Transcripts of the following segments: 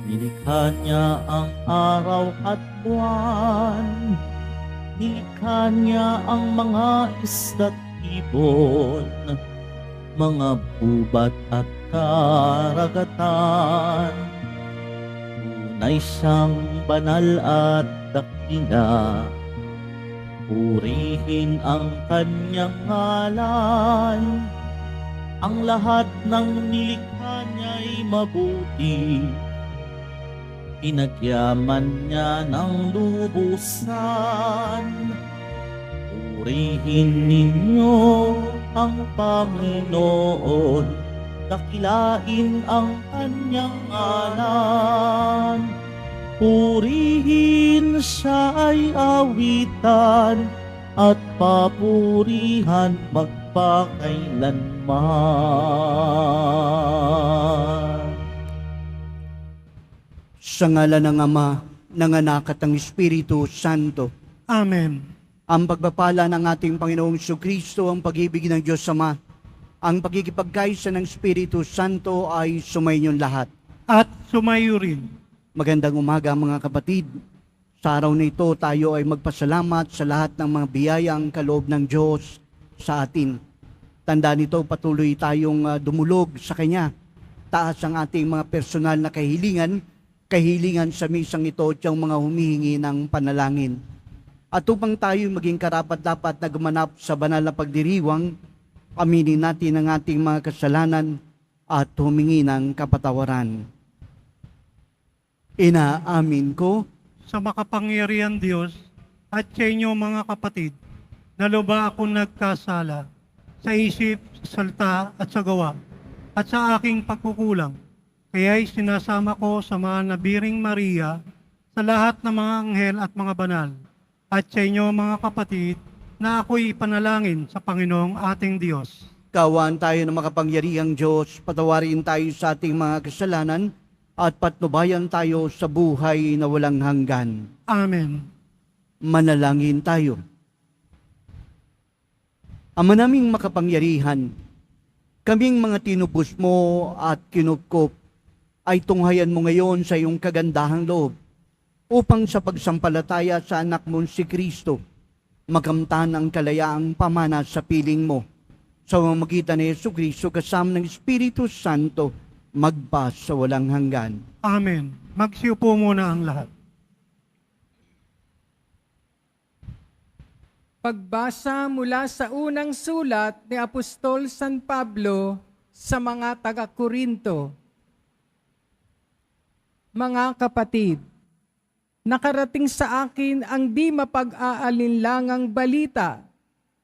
Nilikha niya ang araw at buwan, nilikha niya ang mga isda't ibon, mga gubat at karagatan. Tunay siyang banal at dakila, purihin ang kanyang ngalan. Ang lahat ng nilikha niya'y mabuti, pinagyaman niya ng lubusan. Purihin ninyo ang Panginoon, dakilain ang kanyang ngalan. Purihin siya ay awitan at papurihan magpakailanman. Sa ngalan ng Ama, ng Anak at ng Espiritu Santo. Amen. Ang pagpapala ng ating Panginoong Jesucristo, ang pag-ibig ng Diyos Ama, ang pagkikipagkaisa ng Espiritu Santo ay sumayinyong lahat. At sumayo rin. Magandang umaga mga kapatid. Sa araw na ito tayo ay magpasalamat sa lahat ng mga biyayang kaloob ng Diyos sa atin. Tandaan nito, patuloy tayong dumulog sa Kanya. Taas ang ating mga personal na kahilingan sa misang ito at yung mga humihingi ng panalangin. At upang tayo maging karapat-dapat na gumanap sa banal na pagdiriwang, aminin natin ang ating mga kasalanan at humingi ng kapatawaran. Inaamin ko Sa makapangyarihan Diyos at sa inyo mga kapatid, na luba ako nagkasala sa isip, sa salita at sa gawa at sa aking pagkukulang. Kaya'y sinasama ko sa mga nabiring Maria, sa lahat ng mga anghel at mga banal, at sa inyo mga kapatid, na ako'y ipanalangin sa Panginoong ating Diyos. Kaawaan tayo ng makapangyarihang Diyos, patawarin tayo sa ating mga kasalanan, at patnubayan tayo sa buhay na walang hanggan. Amen. Manalangin tayo. Ama naming makapangyarihan, kaming mga tinubos mo at kinupkop, ay tunghayan mo ngayon sa iyong kagandahang loob, upang sa pagsampalataya sa anak mong si Kristo, makamtan ang kalayaang pamana sa piling mo. Sa pamamagitan ni Jesucristo kasama ng Espiritu Santo, magpa sa walang hanggan. Amen. Magsiupo muna ang lahat. Pagbasa mula sa unang sulat ni Apostol San Pablo sa mga taga-Korinto. Mga kapatid, nakarating sa akin ang di mapag-aalinlangang balita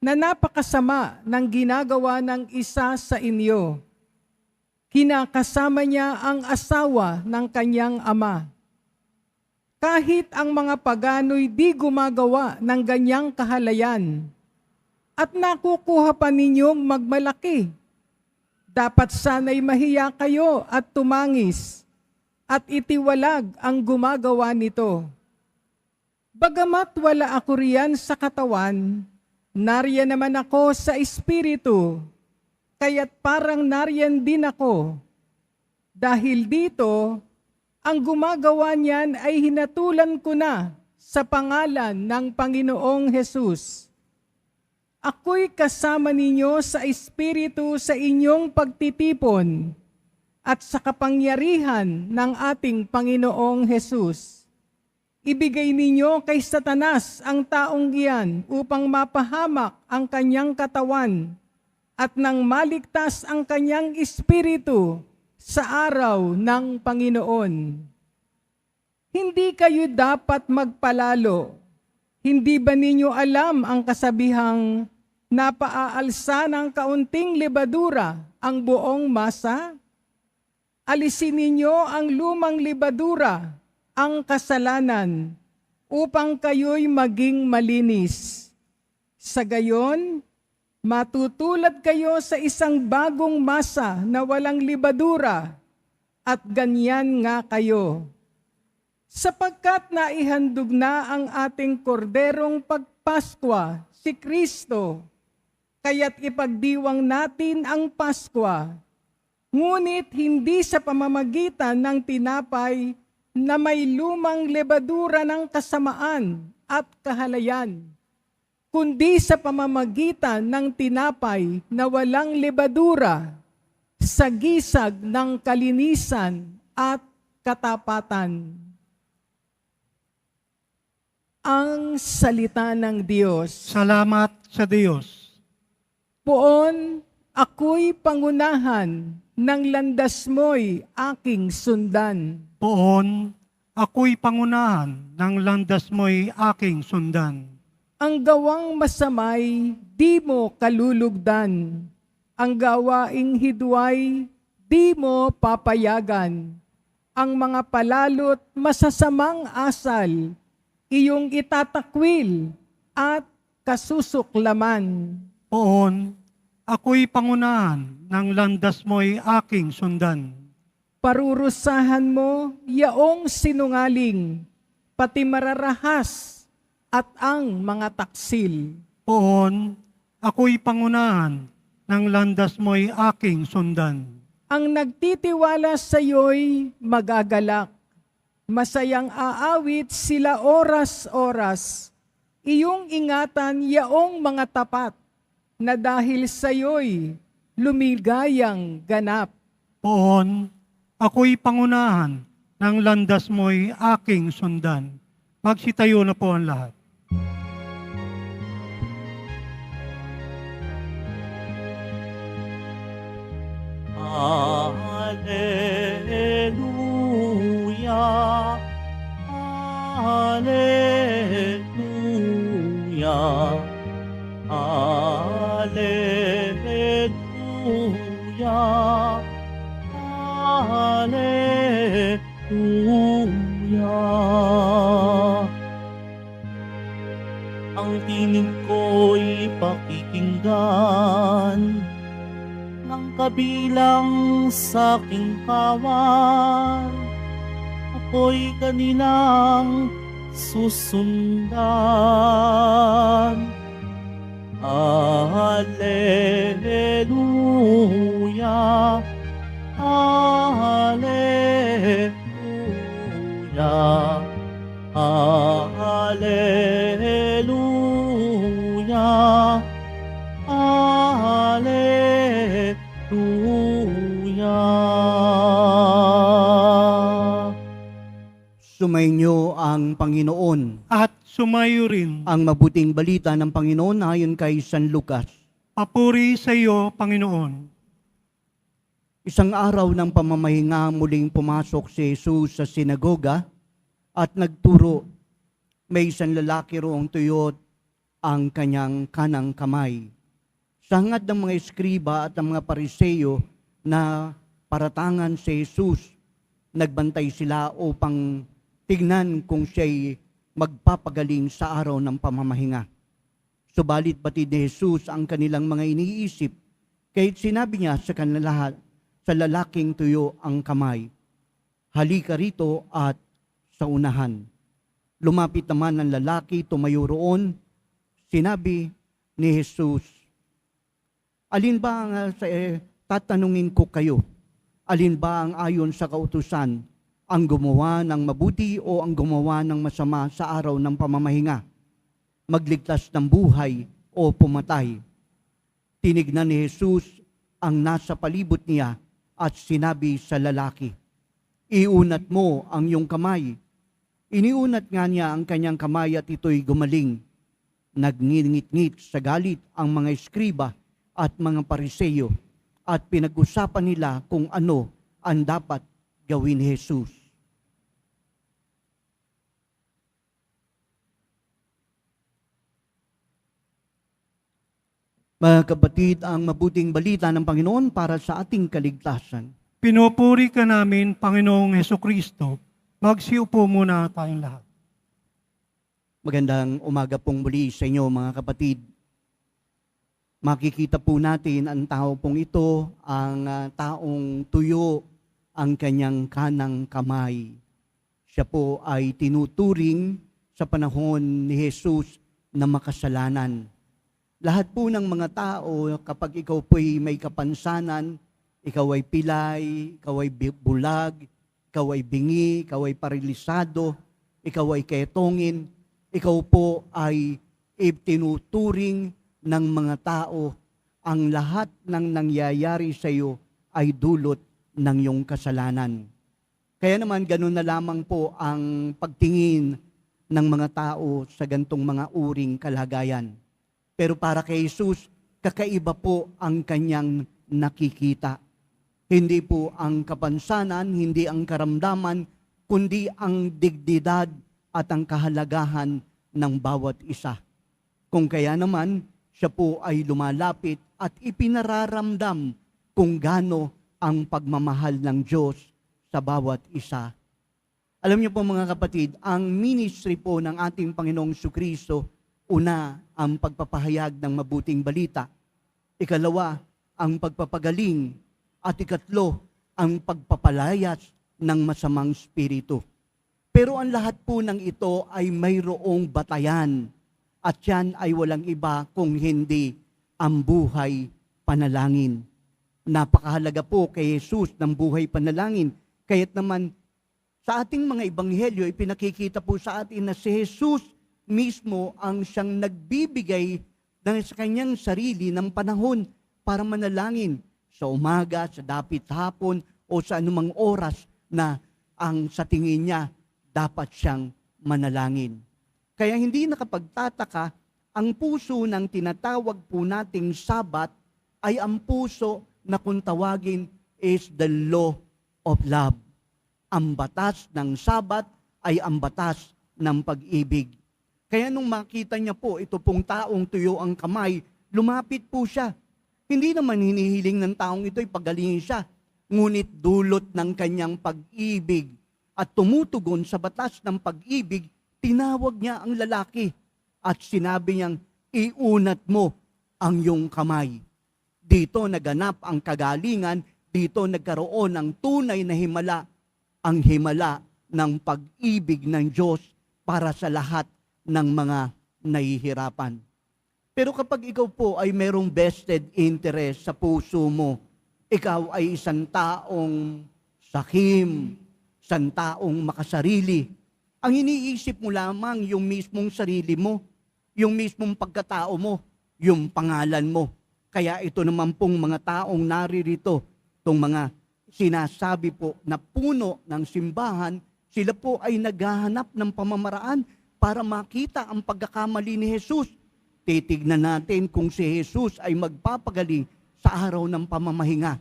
na napakasama ng ginagawa ng isa sa inyo. Kinakasama niya ang asawa ng kanyang ama. Kahit ang mga pagano'y di gumagawa ng ganyang kahalayan, at nakukuha pa ninyong magmalaki. Dapat sana'y mahiya kayo at tumangis, at itiwalag ang gumagawa nito. Bagamat wala ako riyan sa katawan, nariyan naman ako sa espiritu, kaya't parang nariyan din ako. Dahil dito, ang gumagawa niyan ay hinatulan ko na sa pangalan ng Panginoong Hesus. Ako'y kasama ninyo sa espiritu sa inyong pagtitipon at sa kapangyarihan ng ating Panginoong Hesus. Ibigay ninyo kay Satanas ang taong iyan upang mapahamak ang kanyang katawan at nang maligtas ang kanyang espiritu sa araw ng Panginoon. Hindi kayo dapat magpalalo. Hindi ba ninyo alam ang kasabihang napaaalsa ng kaunting lebadura ang buong masa? Alisin ninyo ang lumang lebadura, ang kasalanan, upang kayo'y maging malinis. Sa gayon, matutulad kayo sa isang bagong masa na walang libadura, at ganyan nga kayo. Sapagkat naihandog na ang ating korderong pagpaskwa, si Kristo, kaya't ipagdiwang natin ang Paskwa. Ngunit hindi sa pamamagitan ng tinapay na may lumang lebadura ng kasamaan at kahalayan, kundi sa pamamagitan ng tinapay na walang lebadura, sa gisag ng kalinisan at katapatan. Ang salita ng Diyos. Salamat sa Diyos. Poon, ako'y pangunahan, ng landas mo'y aking sundan. Poon, ako'y pangunahan, ng landas mo'y aking sundan. Ang gawang masamay, di mo kalulugdan. Ang gawaing hidway, di mo papayagan. Ang mga palalo't masasamang asal, iyong itatakwil at kasusuklaman. Poon, ako'y pangunahan, ng landas mo'y aking sundan. Parurusahan mo yaong sinungaling, pati mararahas at ang mga taksil. Poon, ako'y pangunahan, ng landas mo'y aking sundan. Ang nagtitiwala sa iyo'y magagalak. Masayang aawit sila oras-oras. Iyong ingatan yaong mga tapat, na dahil sa iyo'y lumigayang ganap. Poon, ako'y pangunahan, ng landas mo'y aking sundan. Magsitayo na po ang lahat. Alleluia, Alleluia, Alleluia, Alleluia. Ang tinig ko'y pakikinggan ng kabilang sa aking kawan. Ako'y kanilang susundan. Alleluia, Alleluia, Alleluia, Alleluia. Sumainyo ang Panginoon. At sumayo rin. Ang mabuting balita ng Panginoon ayon kay San Lucas. Papuri sa iyo, Panginoon. Isang araw ng pamamahinga, muling pumasok si Jesus sa sinagoga at nagturo. May isang lalaki roong tuyot ang kanyang kanang kamay. Sa hangad ng mga eskriba at ng mga pariseyo na paratangan si Jesus, nagbantay sila upang tignan kung siya'y magpapagaling sa araw ng pamamahinga. Subalit batid ni Jesus ang kanilang mga iniisip, kahit sinabi niya sa kanila, sa lalaking tuyo ang kamay, halika rito at sa unahan. Lumapit naman ang lalaki, tumayo roon. Sinabi ni Jesus, alin ba ang tatanungin ko kayo? Alin ba ang ayon sa kautusan? Ang gumawa ng mabuti o ang gumawa ng masama sa araw ng pamamahinga? Magligtas ng buhay o pumatay? Tinignan ni Jesus ang nasa palibot niya at sinabi sa lalaki, iunat mo ang iyong kamay. Iniunat nga niya ang kanyang kamay at ito'y gumaling. Nagngingit-ngit sa galit ang mga eskriba at mga pariseyo at pinag-usapan nila kung ano ang dapat gawin ni Jesus. Mga kapatid, ang mabuting balita ng Panginoon para sa ating kaligtasan. Pinupuri ka namin, Panginoong Hesukristo. Magsiupo muna tayong lahat. Magandang umaga pong muli sa inyo mga kapatid. Makikita po natin ang tao pong ito, ang taong tuyo ang kanyang kanang kamay. Siya po ay tinuturing sa panahon ni Jesus na makasalanan. Lahat po ng mga tao, kapag ikaw po'y may kapansanan, ikaw ay pilay, ikaw ay bulag, ikaw ay bingi, ikaw ay paralisado, ikaw ay ketongin, ikaw po ay itinuturing ng mga tao, ang lahat ng nangyayari sa iyo ay dulot ng iyong kasalanan. Kaya naman ganun na lamang po ang pagtingin ng mga tao sa gantong mga uring kalagayan. Pero para kay Jesus, kakaiba po ang kanyang nakikita. Hindi po ang kapansanan, hindi ang karamdaman, kundi ang dignidad at ang kahalagahan ng bawat isa. Kung kaya naman, siya po ay lumalapit at ipinararamdam kung gaano ang pagmamahal ng Diyos sa bawat isa. Alam niyo po mga kapatid, ang ministry po ng ating Panginoong Jesucristo, una, ang pagpapahayag ng mabuting balita. Ikalawa, ang pagpapagaling. At ikatlo, ang pagpapalayas ng masamang spirito. Pero ang lahat po ng ito ay mayroong batayan. At yan ay walang iba kung hindi ang buhay panalangin. Napakahalaga po kay Jesus ng buhay panalangin. Kaya't naman sa ating mga ebanghelyo, ipinakikita po sa atin na si Jesus mismo ang siyang nagbibigay sa kanyang sarili ng panahon para manalangin sa umaga, sa dapit hapon, o sa anumang oras na ang sa tingin niya dapat siyang manalangin. Kaya hindi nakapagtataka, ang puso ng tinatawag po nating Sabat ay ang puso na kung tawagin is the law of love. Ang batas ng Sabat ay ang batas ng pag-ibig. Kaya nung makita niya po ito pong taong tuyo ang kamay, lumapit po siya. Hindi naman hinihiling ng taong ito ay pagalingin siya, ngunit dulot ng kanyang pag-ibig at tumutugon sa batas ng pag-ibig, tinawag niya ang lalaki at sinabi niyang, iunat mo ang iyong kamay. Dito naganap ang kagalingan, dito nagkaroon ng tunay na himala, ang himala ng pag-ibig ng Diyos para sa lahat ng mga nahihirapan. Pero kapag ikaw po ay merong vested interest sa puso mo, ikaw ay isang taong sakim, isang taong makasarili, ang iniisip mo lamang yung mismong sarili mo, yung mismong pagkatao mo, yung pangalan mo. Kaya ito naman pong mga taong naririto, itong mga sinasabi po na puno ng simbahan, sila po ay naghahanap ng pamamaraan para makita ang pagkakamali ni Jesus. Titignan natin kung si Jesus ay magpapagaling sa araw ng pamamahinga.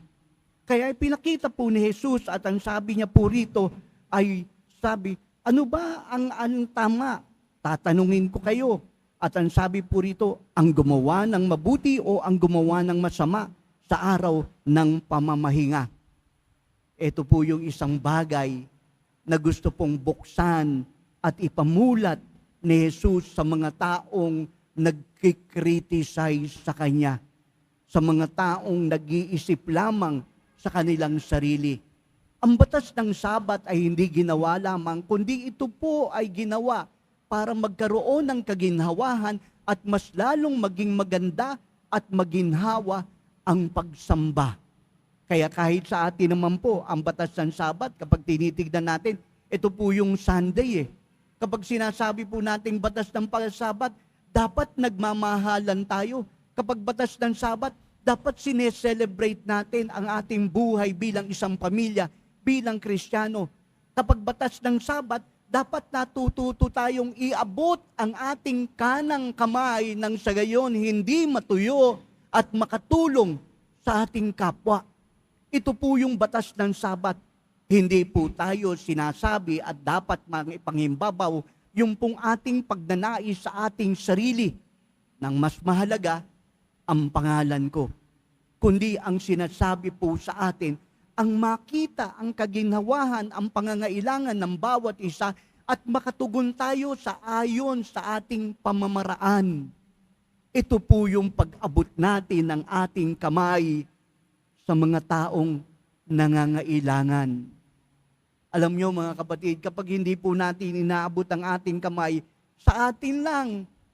Kaya pinakita po ni Jesus at ang sabi niya po rito ay sabi, ano ba ang tama? Tatanungin ko kayo. At ang sabi po rito, ang gumawa ng mabuti o ang gumawa ng masama sa araw ng pamamahinga. Ito po yung isang bagay na gusto pong buksan at ipamulat ni Jesus sa mga taong nagkikriticize sa Kanya, sa mga taong nag-iisip lamang sa kanilang sarili. Ang batas ng Sabat ay hindi ginawa lamang, kundi ito po ay ginawa para magkaroon ng kaginhawahan at mas lalong maging maganda at maginhawa ang pagsamba. Kaya kahit sa atin naman po, ang batas ng Sabat, kapag tinitignan natin, ito po yung Sunday eh. Kapag sinasabi po natin batas ng Sabat, dapat nagmamahalan tayo. Kapag batas ng Sabat, dapat sineselebrate natin ang ating buhay bilang isang pamilya, bilang Kristiyano. Kapag batas ng Sabat, dapat natututo tayong iabot ang ating kanang kamay nang sa gayon hindi matuyo at makatulong sa ating kapwa. Ito po yung batas ng Sabat. Hindi po tayo sinasabi at dapat mangipangimbabaw yung pong ating pagnanais sa ating sarili nang mas mahalaga ang pangalan ko. Kundi ang sinasabi po sa atin, ang makita ang kaginhawahan, ang pangangailangan ng bawat isa at makatugon tayo sa ayon sa ating pamamaraan. Ito po yung pag-abot natin ng ating kamay sa mga taong nangangailangan. Alam nyo mga kapatid, kapag hindi po natin inaabot ang ating kamay, sa atin lang,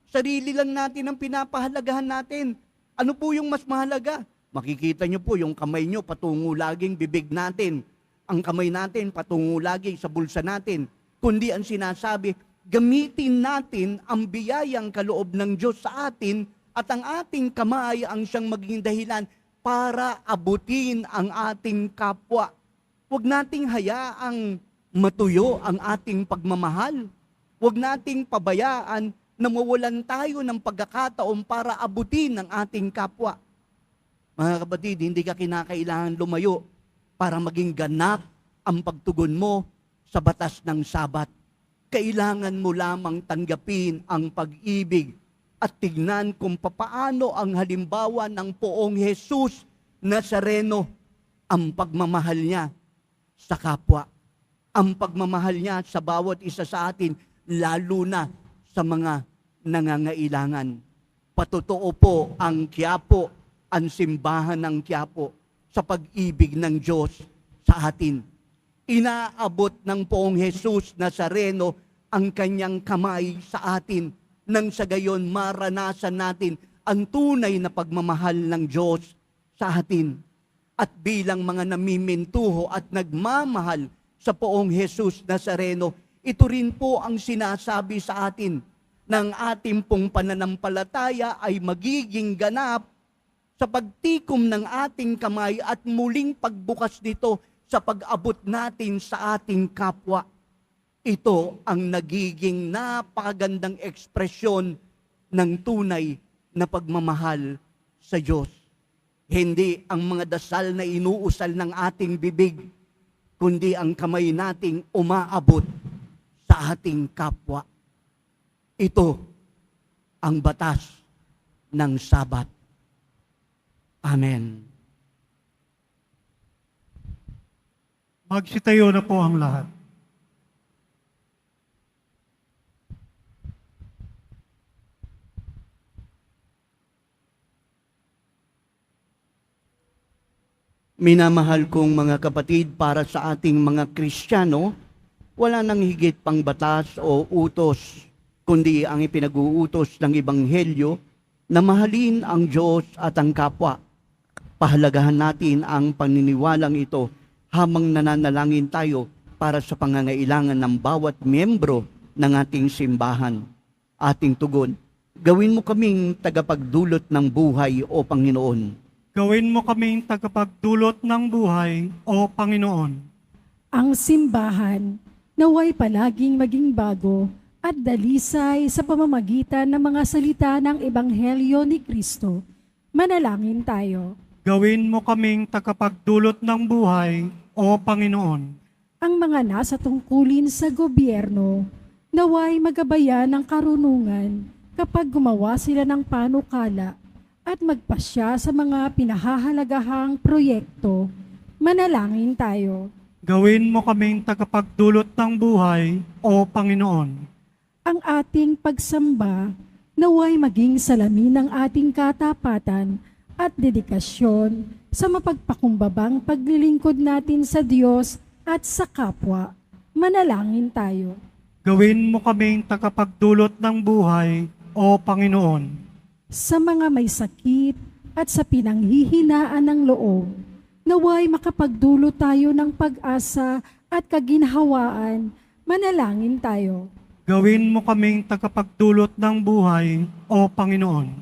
sarili lang natin ang pinapahalagahan natin. Ano po yung mas mahalaga? Makikita nyo po yung kamay nyo patungo laging bibig natin. ang kamay natin patungo lagi sa bulsa natin, kundi ang sinasabi, gamitin natin ang biyayang kaloob ng Diyos sa atin at ang ating kamay ang siyang maging dahilan para abutin ang ating kapwa. Huwag nating hayaang matuyo ang ating pagmamahal. Huwag nating pabayaan na mawalan tayo ng pagkakataon para abutin ang ating kapwa. Mga kapatid, hindi ka kinakailangan lumayo para maging ganap ang pagtugon mo sa batas ng Sabat. Kailangan mo lamang tanggapin ang pag-ibig at tignan kung papaano ang halimbawa ng Poong Jesus Nazareno, ang pagmamahal niya sa kapwa, ang pagmamahal niya sa bawat isa sa atin, lalo na sa mga nangangailangan. Patotoo po ang Quiapo, ang simbahan ng Quiapo sa pag-ibig ng Diyos sa atin. Inaabot ng Poong Jesus Nazareno ang kanyang kamay sa atin nang sa gayon maranasan natin ang tunay na pagmamahal ng Diyos sa atin. At bilang mga namimintuho at nagmamahal sa Poong Jesus Nazareno, ito rin po ang sinasabi sa atin ng ating pong pananampalataya ay magiging ganap sa pagtikom ng ating kamay at muling pagbukas nito sa pag-abot natin sa ating kapwa. Ito ang nagiging napakagandang ekspresyon ng tunay na pagmamahal sa Diyos. Hindi ang mga dasal na inuusal ng ating bibig, kundi ang kamay nating umaabot sa ating kapwa. Ito ang batas ng Sabat. Amen. Magsitayo na po ang lahat. Minamahal kong mga kapatid, para sa ating mga Kristiyano, wala nang higit pang batas o utos, kundi ang ipinag-uutos ng Ebanghelyo na mahalin ang Diyos at ang kapwa. Pahalagahan natin ang paniniwalang ito habang nananalangin tayo para sa pangangailangan ng bawat miyembro ng ating simbahan. Ating tugon, gawin mo kaming tagapagdulot ng buhay, o Panginoon. Gawin mo kaming tagapagdulot ng buhay, O Panginoon. Ang simbahan naway palaging maging bago at dalisay sa pamamagitan ng mga salita ng Ebanghelyo ni Kristo. Manalangin tayo. Gawin mo kaming tagapagdulot ng buhay, O Panginoon. Ang mga nasa tungkulin sa gobyerno naway magabayan ng karunungan kapag gumawa sila ng panukala at magpasya sa mga pinahahalagahang proyekto. Manalangin tayo. Gawin mo kaming tagapagdulot ng buhay, O Panginoon. Ang ating pagsamba naway maging salamin ng ating katapatan at dedikasyon sa mapagpakumbabang paglilingkod natin sa Diyos at sa kapwa. Manalangin tayo. Gawin mo kaming tagapagdulot ng buhay, O Panginoon. Sa mga may sakit at sa pinanghihinaan ng loob, naway makapagdulot tayo ng pag-asa at kaginhawaan. Manalangin tayo. Gawin mo kaming tagapagdulot ng buhay, O Panginoon.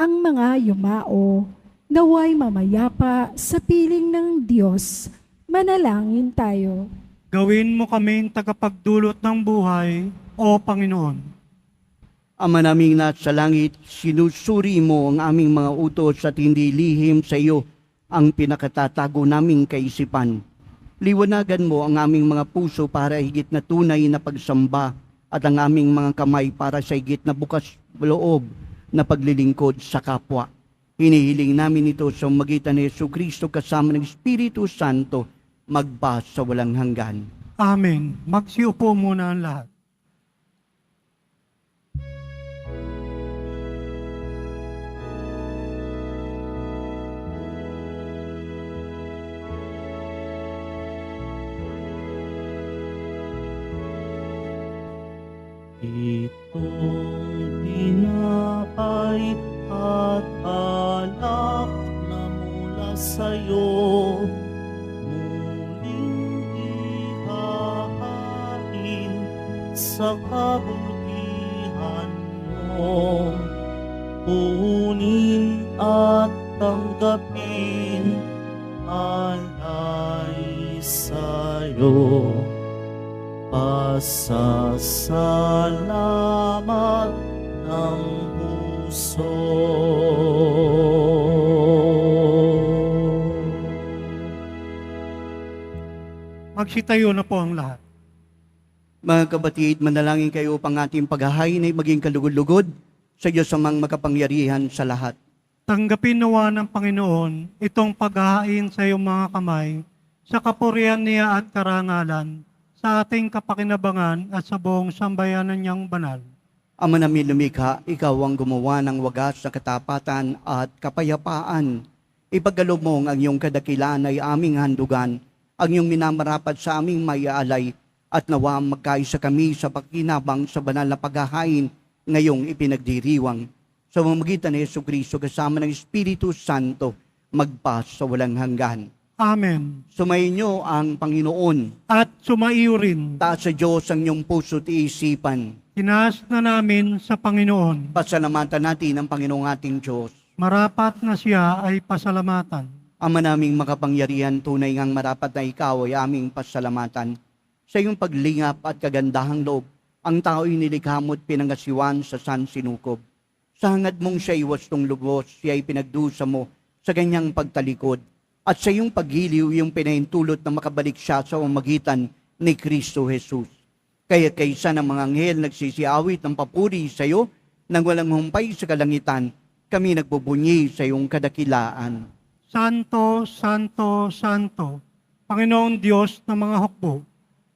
Ang mga yumao, naway mamayapa sa piling ng Diyos. Manalangin tayo. Gawin mo kaming tagapagdulot ng buhay, O Panginoon. Ama naming nasa langit, sinusuri mo ang aming mga utos at hindi lihim sa iyo ang pinakatatago naming kaisipan. Liwanagan mo ang aming mga puso para higit na tunay na pagsamba at ang aming mga kamay para sa higit na bukas loob na paglilingkod sa kapwa. Hinihiling namin ito sa magitan ni Jesucristo kasama ng Espiritu Santo, magpa sa walang hanggan. Amen. Magsiupo muna ang lahat. Itong tinapay at alak na mula sa'yo, muling sa kabutihan mo. Punin at tanggapin alay sa'yo. Pasasalamat ng puso. Magsitayo na po ang lahat. Mga kapatid, manalangin kayo upang ating paghahain ay maging kalugod-lugod sa Diyos amang makapangyarihan sa lahat. Tanggapin nawa ng Panginoon itong paghahain sa iyong mga kamay sa kapurihan niya at karangalan sa ating kapakinabangan at sa buong sambayanan niyang banal. Ama namin lumikha, ikaw ang gumawa ng wagas sa katapatan at kapayapaan. Ipagkaloob mo ang iyong kadakilaan ay aming handugan, ang iyong minamarapat sa aming maiaalay, at nawa magkaisa kami sa pakinabang sa banal na paghahain ngayong ipinagdiriwang. Sa pamamagitan ni Jesucristo kasama ng Espiritu Santo, magpas sa walang hanggan. Amen. Sumayin niyo ang Panginoon. At sumaiyo rin. Taas sa Diyos ang iyong puso't iisipan. Tinaas na namin sa Panginoon. Pasalamatan natin ang Panginoong ating Diyos. Marapat na siya ay pasalamatan. Ama naming makapangyarihan, tunay ngang marapat na ikaw ay aming pasalamatan. Sa iyong paglingap at kagandahang loob, ang tao'y nilikha mo't pinangasiwan sa sansinukob. Sa hangad mong siya iwastong lubos, siya ay pinagdusa mo sa kanyang pagtalikod. At sa iyong paghiliw, iyong pinahintulot na makabalik siya sa pamamagitan ni Kristo Jesus. Kaya kaysa ng mga anghel nagsisiawit ng papuri sa iyo, nang walang humpay sa kalangitan, kami nagbubunyi sa iyong kadakilaan. Santo, Santo, Santo, Panginoong Diyos ng mga hukbo,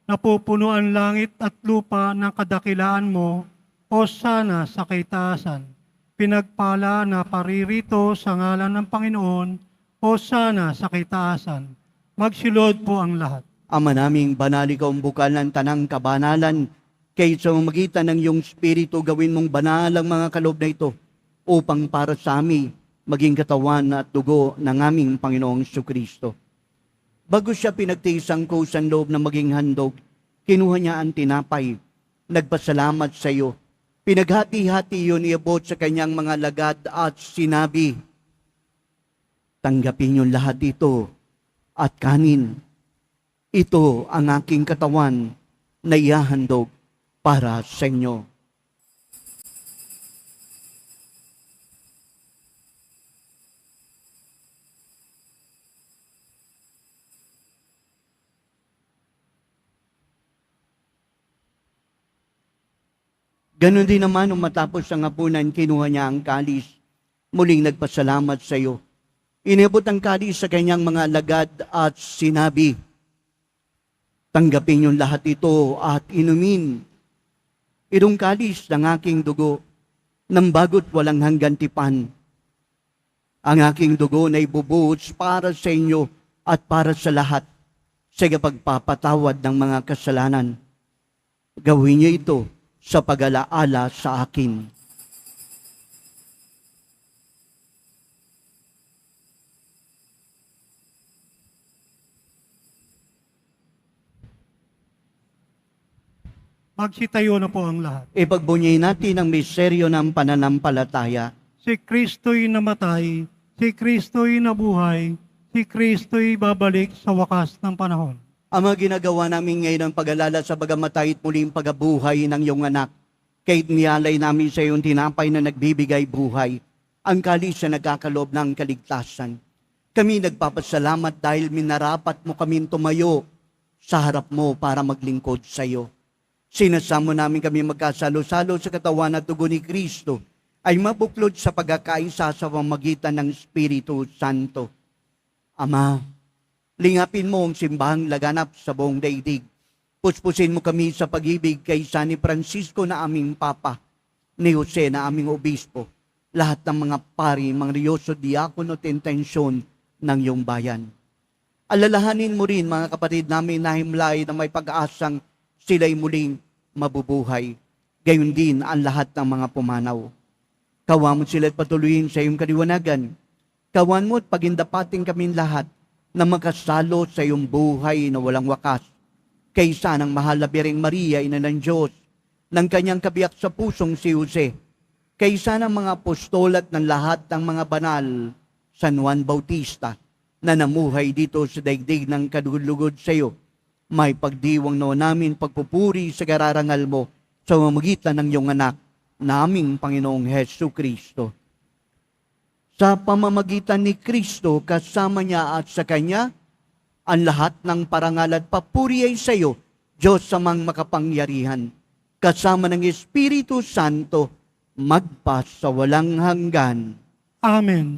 napupuno ang langit at lupa ng kadakilaan mo, o sana sa kaitaasan. Pinagpala na paririto sa ngalan ng Panginoon, o sana sa kaitaasan. Magsilod po ang lahat. Ama naming banal, ikaw ang bukal ng tanang kabanalan, kaya sa magitan ng iyong Espiritu gawin mong banal ang mga kaloob na ito, upang para sa amin maging katawan at dugo ng aming Panginoong Jesucristo. Bago siya pinagtiis ang kusan loob na maging handog, kinuha niya ang tinapay, nagpasalamat sa iyo. Pinaghati-hati yun, iabot sa kanyang mga lagad at sinabi, tanggapin niyo lahat ito at kanin. Ito ang aking katawan na ihahandog para sa inyo. Ganon din naman, nung matapos ang hapunan, kinuha niya ang kalis. Muling nagpasalamat sa iyo. Inabot ang kalis sa kanyang mga lagad at sinabi, tanggapin niyo lahat ito at inumin. Itong kalis ng aking dugo, ng bago't walang hanggan tipan. Ang aking dugo na ibubuhos para sa inyo at para sa lahat sa pagpapatawad ng mga kasalanan. Gawin niyo ito sa pag-alaala sa akin. Magsitayo na po ang lahat. Ipagbunyi natin ang misteryo ng pananampalataya. Si Kristo'y namatay, si Kristo'y nabuhay, si Kristo'y babalik sa wakas ng panahon. Ama, ginagawa namin ngayon ang pag-alala sa pagamatay at muling pagabuhay ng iyong anak. Kahit niyalay namin sa iyong tinapay na nagbibigay buhay, ang kalis na nagkakaloob ng kaligtasan. Kami nagpapasalamat dahil minarapat mo kami tumayo sa harap mo para maglingkod sa iyo. Sinasamo namin kami magkasalo-salo sa katawan at dugo ni Kristo ay mabuklod sa pagkakaisa sa pamamagitan ng Espiritu Santo. Ama, lingapin mo ang simbahang laganap sa buong daigdig. Puspusin mo kami sa pag-ibig kay San Francisco na aming Papa, ni Jose na aming Obispo, lahat ng mga pari, mga reyoso, diakono at intensyon ng iyong bayan. Alalahanin mo rin mga kapatid namin na himlay na may pag-aasang sila'y muling mabubuhay. Gayon din ang lahat ng mga pumanaw. Kawan mo sila at patuloyin sa iyong kaliwanagan. Kawan mo at pagindapating kami lahat na makasalo sa iyong buhay na walang wakas. Kaysa ng mahal na Bireng Maria, Ina ng Diyos, ng kanyang kabiyak sa pusong si Jose, kaysa ng mga apostol at ng lahat ng mga banal, San Juan Bautista, na namuhay dito sa daigdig ng kadulugod sa iyo, may pagdiwang noon namin pagpupuri sa kararangal mo sa mamagitan ng iyong anak, naming Panginoong Hesu Kristo. Sa pamamagitan ni Kristo, kasama niya at sa Kanya, ang lahat ng parangal at papuri ay sa iyo, Diyos amang makapangyarihan, kasama ng Espiritu Santo, magpas sa walang hanggan. Amen.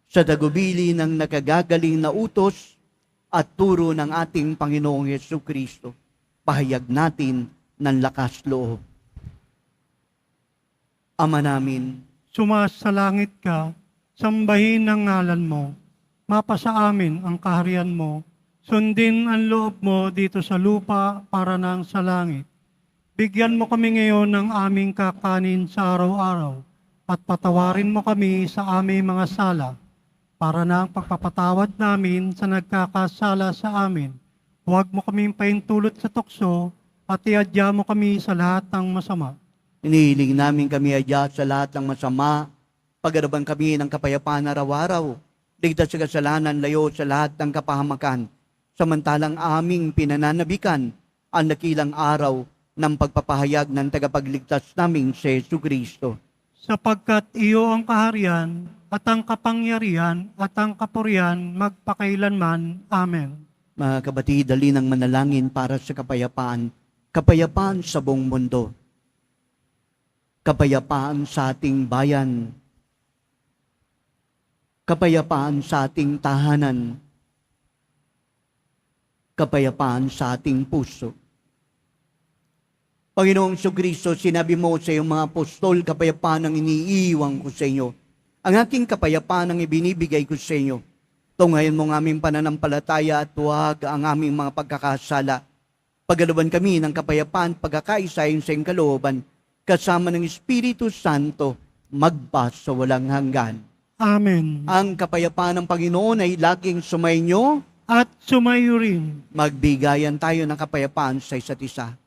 Sa dagubili ng nakagagaling na utos at turo ng ating Panginoong Hesu Kristo, pahayag natin ng lakas loob. Ama namin, Sumasalangit ka, sambahin ang ngalan mo, mapasa amin ang kaharian mo, sundin ang loob mo dito sa lupa para nang sa langit. Bigyan mo kami ngayon ng aming kakanin sa araw-araw at patawarin mo kami sa aming mga sala para na ang pagpapatawad namin sa nagkakasala sa amin. Huwag mo kaming paintulot sa tukso at iadya mo kami sa lahat ng masama. inihiling namin kami adya sa lahat ng masama, pagaraban kami ng kapayapaan araw-araw, ligtas sa kasalanan, layo sa lahat ng kapahamakan, samantalang aming pinananabikan ang nakilang araw ng pagpapahayag ng tagapagligtas naming si Jesu Kristo. Sapagkat iyo ang kaharian at ang kapangyarihan at ang kapurihan magpakailanman. Amen. Mga kabatid, dali ng manalangin para sa kapayapaan, kapayapaan sa buong mundo, kapayapaan sa ating bayan, kapayapaan sa ating tahanan, kapayapaan sa ating puso. Panginoong Jesucristo, sinabi mo sa iyong mga apostol, kapayapaan ang iniiwan ko sa inyo. Ang aking kapayapaan ang ibinibigay ko sa inyo. Tunghayan mo ang aming pananampalataya at huwag ang aming mga pagkakasala. Pagalaban kami ng kapayapaan, pagkakaisa sa iyong kalooban, kasama ng Espiritu Santo, magpas sa walang hanggan. Amen. Ang kapayapaan ng Panginoon ay laging sumainyo. At sumayo rin. Magbigayan tayo ng kapayapaan sa isa't isa.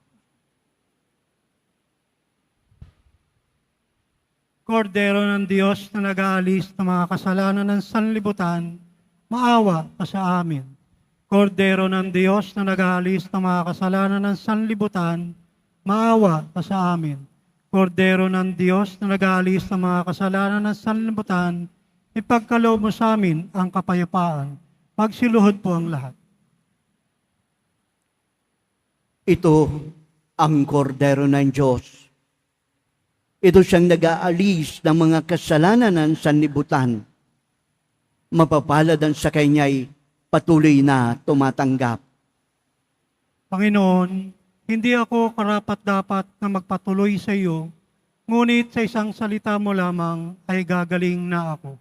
Kordero ng Diyos na nag-aalis ng mga kasalanan ng sanlibutan, maawa ka sa amin. Kordero ng Diyos na nag-aalis ng mga kasalanan ng sanlibutan, maawa ka sa amin. Kordero ng Diyos na nag-aalis ng mga kasalanan ng sanlibutan, ipagkaloob mo sa amin ang kapayapaan. Magsiluhod po ang lahat. Ito ang kordero ng Diyos. Ito siyang nag-aalis ng mga kasalanan ng sanlibutan. Mapapalad ang sa kanya'y patuloy na tumatanggap. Panginoon, hindi ako karapat-dapat na magpatuloy sa iyo, ngunit sa isang salita mo lamang ay gagaling na ako.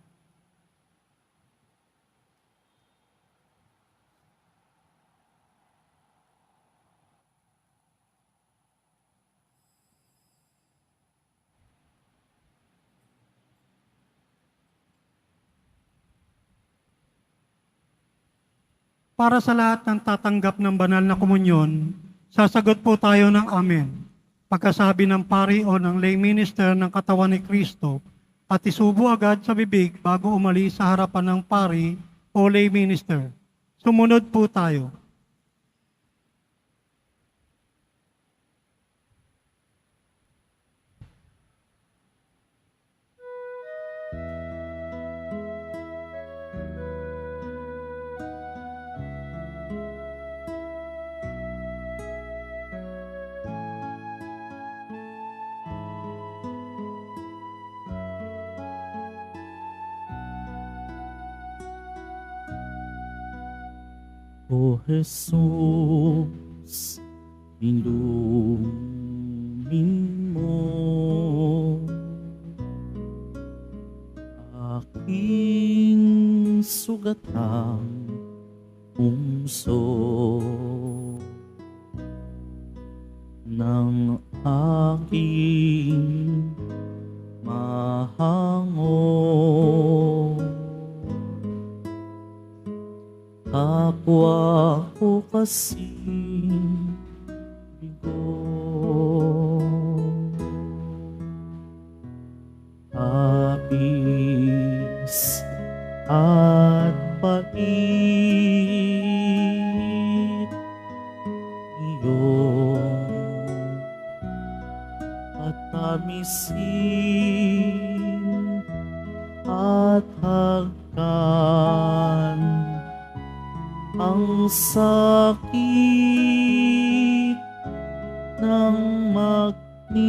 Para sa lahat ng tatanggap ng banal na komunyon, sasagot po tayo ng Amen. Pagkasabi ng pari o ng lay minister ng katawan ni Kristo at isubo agad sa bibig bago umalis sa harapan ng pari o lay minister. Sumunod po tayo. O Jesus, ilumin mo aking sugatang puso ng aking mahango. Kapwa ko kasing asin at hagkan, ang sakit ng magningasang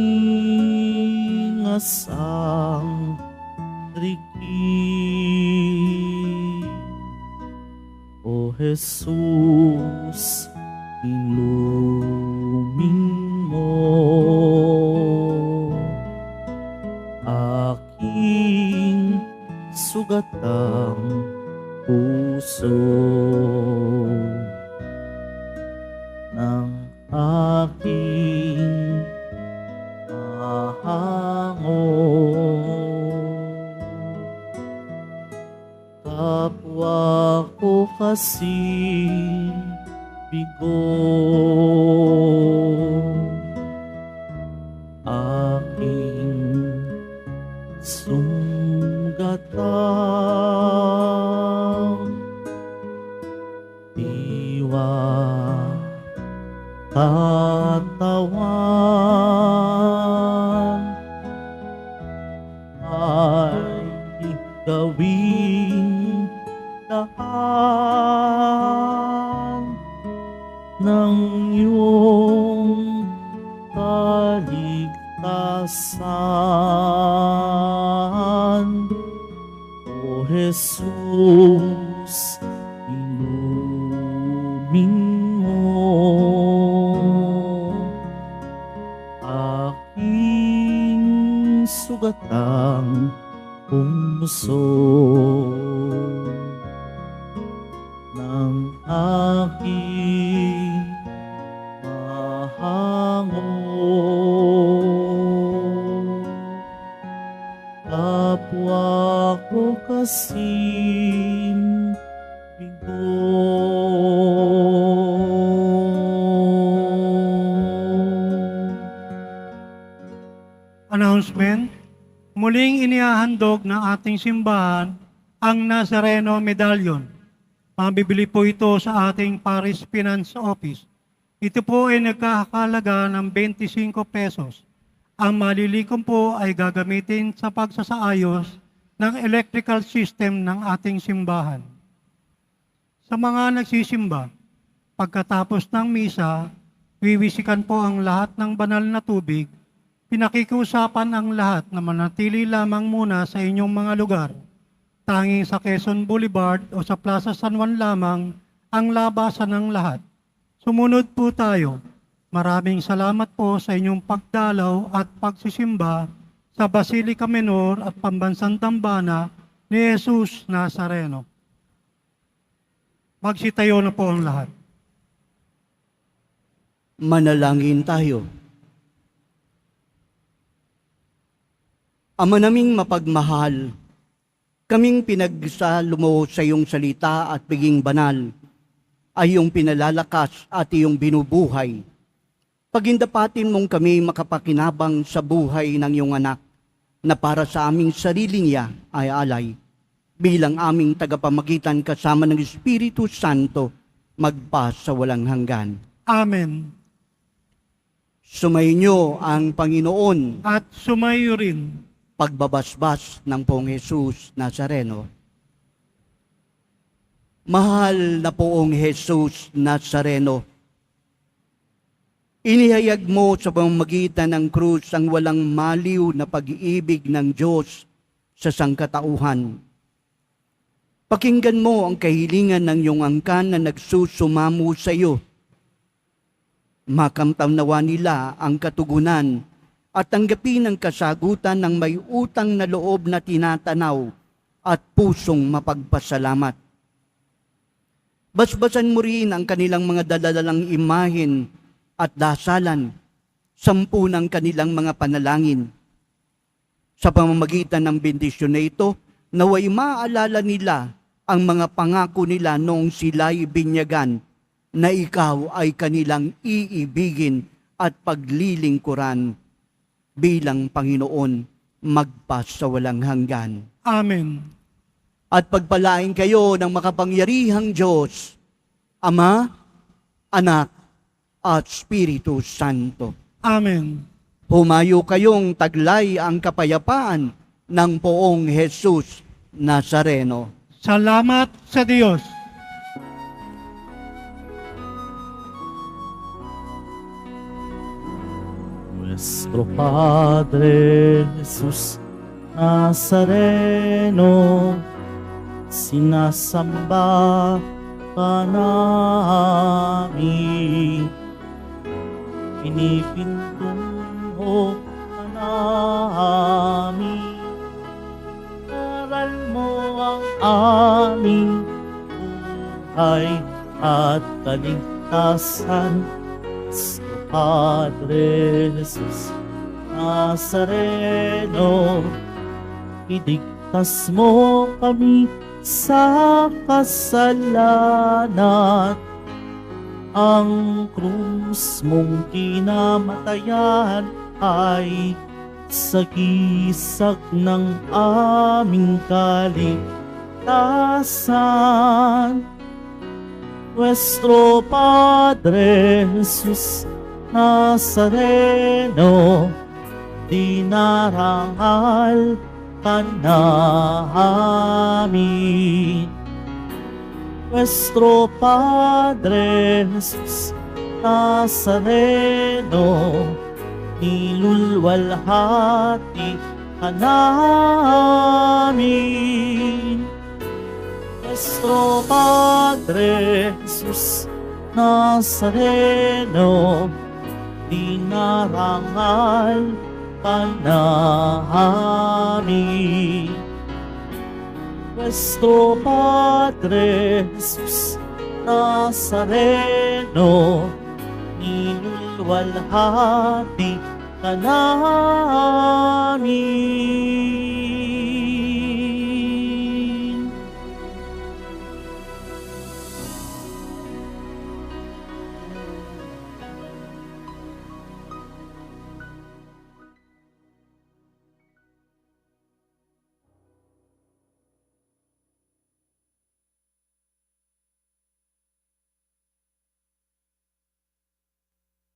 rikit. O Jesus, inumin mo aking sugatang puso ng aking mahango. Kapwa ko kasing bigo, aking sunggatang diwa katawan ay gawing lahat ng iyong kaligtasan. O Jesus, inumin mo aking sugatang puso ng aking mahango. Kapwa ko kasing bigo. Announcement. Muling inihahandog ng ating simbahan ang Nazareno Medallion. Mabibili po ito sa ating Parish Finance Office. Ito po ay nagkakalaga ng 25 pesos. Ang malilikom po ay gagamitin sa pagsasaayos ng electrical system ng ating simbahan. Sa mga nagsisimba, pagkatapos ng misa, wiwisikan po ang lahat ng banal na tubig. Pinakikiusapan ang lahat na manatili lamang muna sa inyong mga lugar. Tanging sa Quezon Boulevard o sa Plaza San Juan lamang ang labasan ng lahat. Sumunod po tayo. Maraming salamat po sa inyong pagdalaw at pagsisimba sa Basilica Menor at Pambansang Dambana ni Jesus Nazareno. Magsitayo na po ang lahat. Manalangin tayo. Ama naming mapagmahal, kaming pinagsalumo sa iyong salita at piging banal, ay iyong pinalalakas at iyong binubuhay. Pagindapatin mong kami makapakinabang sa buhay ng iyong anak, na para sa aming sarili niya ay alay, bilang aming tagapamagitan kasama ng Espiritu Santo, magpa sa walang hanggan. Amen. Sumainyo ang Panginoon. At sumayo rin. Pagbabasbas ng Poong Jesus Nazareno. Mahal na Poong Jesus Nazareno, inihayag mo sa pamamagitan ng krus ang walang maliw na pag-iibig ng Diyos sa sangkatauhan. Pakinggan mo ang kahilingan ng iyong angkan na nagsusumamo sa iyo. Makamtamnawa nila ang katugunan at tanggapin ang kasagutan ng may utang na loob na tinatanaw at pusong mapagpasalamat. Basbasan mo rin ang kanilang mga daladalang imahen at dasalan, 10 ng kanilang mga panalangin. Sa pamamagitan ng bendisyon na ito, naway maalala nila ang mga pangako nila noong sila'y binyagan na ikaw ay kanilang iibigin at paglilingkuran bilang Panginoon magpa sa walang hanggan. Amen. At pagpalain kayo ng makapangyarihang Diyos, Ama, Anak, at Espiritu Santo. Amen. Humayo kayong taglay ang kapayapaan ng Poong Jesus Nazareno. Salamat sa Diyos. Nuestro Padre Jesus Nazareno, sinasamba ka namin, pinipintungo ka namin, aral mo ang aming buhay at kaligtasan. Nuestro Padre Jesus Nazareno, iligtas mo kami sa kasalanan. Ang krus mong kinamatayan ay sagisag ng aming kaligtasan. Nuestro Padre Jesus Nazareno, dinarangal ka namin. Nuestro Padre Jesus Nazareno, nilulwalhati ka namin. Nuestro Padre Jesus Nazareno, dinarangal ka namin. Nuestro Padre Jesus Nazareno, nilulwalhati ka namin.